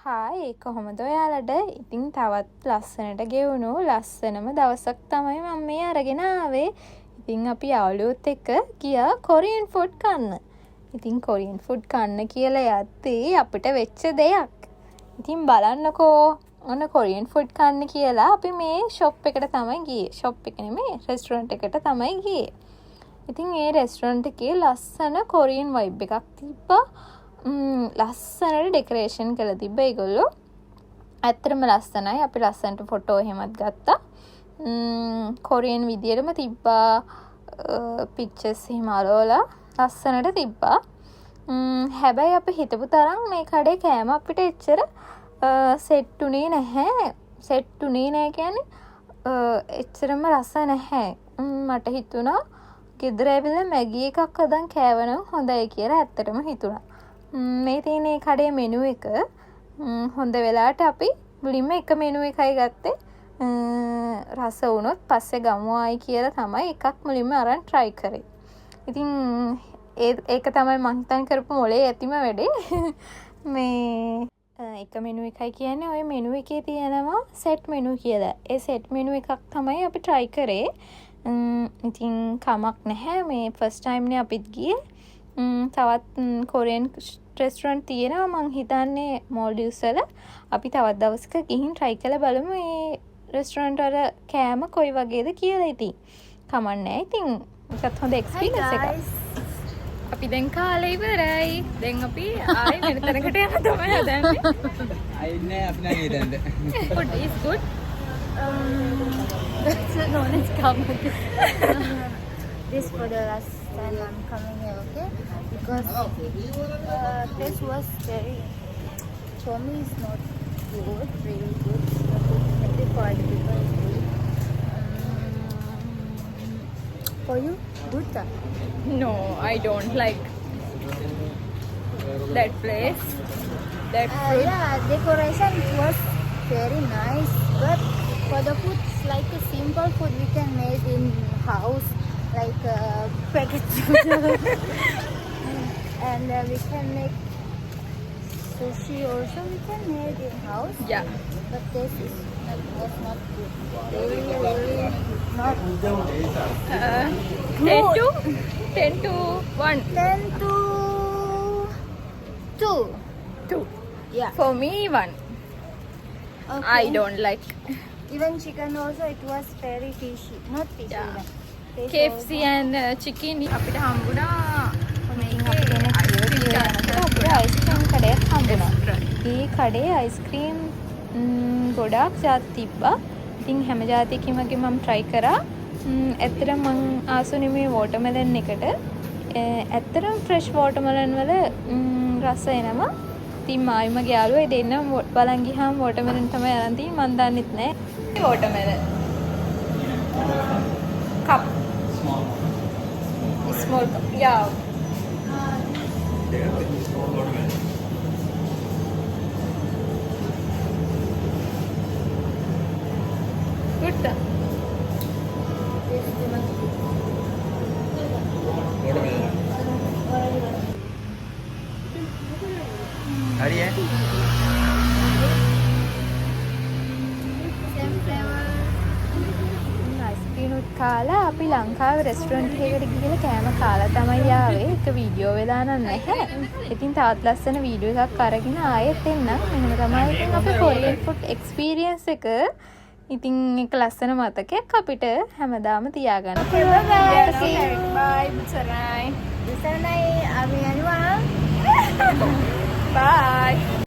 Hi කොහොමද ඔයාලට? ඉතින් තවත් ලස්සනට ගෙවුණු ලස්සනම දවසක් තමයි මම මේ අරගෙන ආවේ. ඉතින් අපි යාළුවොත් එක්ක ගියා කොරියන් ෆුඩ් කන්න. ඉතින් කොරියන් ෆුඩ් කන්න කියලා යද්දී අපිට වෙච්ච දෙයක්. ඉතින් බලන්නකෝ. ඔන්න කොරියන් ෆුඩ් කන්න කියලා අපි මේ ෂොප් එකට තමයි ගියේ. ෂොප් එක නෙමෙයි රෙස්ටොරන්ට් එකට තමයි ගියේ. ඉතින් ඒ රෙස්ටොරන්ට් එකේ ලස්සන කොරියන් වයිබ් එකක් තිබ්බා. ලස්සනට ඩෙකරේෂන් කරලා තිබ්බ ඒගොල්ලෝ. ඇත්තටම ලස්සනයි. අපි ලස්සනට ෆොටෝ එහෙමත් ගත්තා. කොරියන් විදියටම තිබ්බා. පික්චර්ස් එහෙම අරවලා ලස්සනට තිබ්බා. හැබැයි අපි හිතපු තරම් මේ කඩේ කෑම අපිට එච්චර සෙට් උනේ නැහැ. සෙට් උනේ නැහැ කියන්නේ එච්චරම රස නැහැ. මට හිතුණා ගෙදර ඇවිල්ලා මැගි එකක් හදන් කෑවනම් හොඳයි කියලා ඇත්තටම හිතුණා. මේ තියෙන මේ කඩේ මෙනු එක හොඳ වෙලාවට අපි මුලින්ම එක මෙනු එකයි ගත්තේ. රස වුණොත් පස්සේ ගමු ආයි කියලා තමයි එකක් මුලින්ම අරන් try කරේ. ඉතින් ඒක තමයි මං හිතන් කරපු මොලේ ඇතිම වැඩේ. මේ එක මෙනු එකයි කියන්නේ ওই මෙනු එකේ තියෙනවා සෙට් මෙනු කියලා. ඒ සෙට් මෙනු එකක් තමයි අපි try කරේ. ඉතින් කමක් නැහැ. මේ first time නේ අපිත් ගියේ. තවත් කොරියන් රෙස්ටොරන්ට් තියෙනවා මං හිතන්නේ මෝල්ඩිව්ස් වල. අපි තවත් දවසක ගිහින් try කරලා බලමු මේ රෙස්ටොරන්ට් වල කෑම කොයි වගේද කියලා. ඉතින් කමක් නැහැ. ඉතින් ඒකත් හොඳ එක්ස්පීරියන්ස් එකක්. අපි දැන් කාලේ ඉවරයි. දැන් අපි ආයෙ වෙන තැනකට යන්න තමයි හදන්නේ. I know අපි නම් ඉතින්ද. Food is good. That's known as Kamak. This for the last time I'm coming here, okay? Because taste was very, for me it's not good, really good. Maybe for other people it's good. For you, good? No, I don't like that place. That food. Yeah, decoration was very nice, but for the food, it's like a simple food we can make in house, like packaged food. And we can make sushi also, we can make in house. Yeah. But this is was not good. Really not 10 to 1. 10 to 2. 2. Yeah. For me, 1. Okay. I don't like Even chicken also, it was very fishy. Not fishy. Yeah. even. Taste KFC also. and chicken. අපිට හම්බුණා ice cream කඩයක් හම්බුණා. ඒ කඩේ ice cream ගොඩාක් ජාති තිබ්බා. ඉතින් හැම ජාතියකින්ම මම try කරා. ඇත්තටම මං ආසුනේ මේ watermelon එකට. ඇත්තටම fresh watermelon වල රස එනවා. ඉතින් මායි මගේ යාළුවා දෙන්නම බලන් ගියාම watermelon තමයි අරන් තියෙන්නේ. මන් දන්නෙත් නැහැ. watermelon. cup. Small cup. Yeah. Good. Taste too much good. හරිය. Same flavor. අයිස්ක්‍රීම් උත් කාලා අපි ලංකාවේ රෙස්ටොරන්ට් එකකට ගිහලා කෑම කාලා තමයි ආවේ. ඒක වීඩියෝ වෙලා නැහැ. ඉතින් තවත් ලස්සන වීඩියෝ එකක් අරගෙන ආයෙත් එන්නම්. එහෙම තමයි ඉතින් අපේ කොරියන් ෆුඩ් එක්ස්පීරියන්ස් එක. ඉතින් ඒක ලස්සන මතකයක් අපිට හැමදාම තියාගන්න. Okay, bye-bye. Bye. Bye. Di sana ay Ami Anwar. Bye.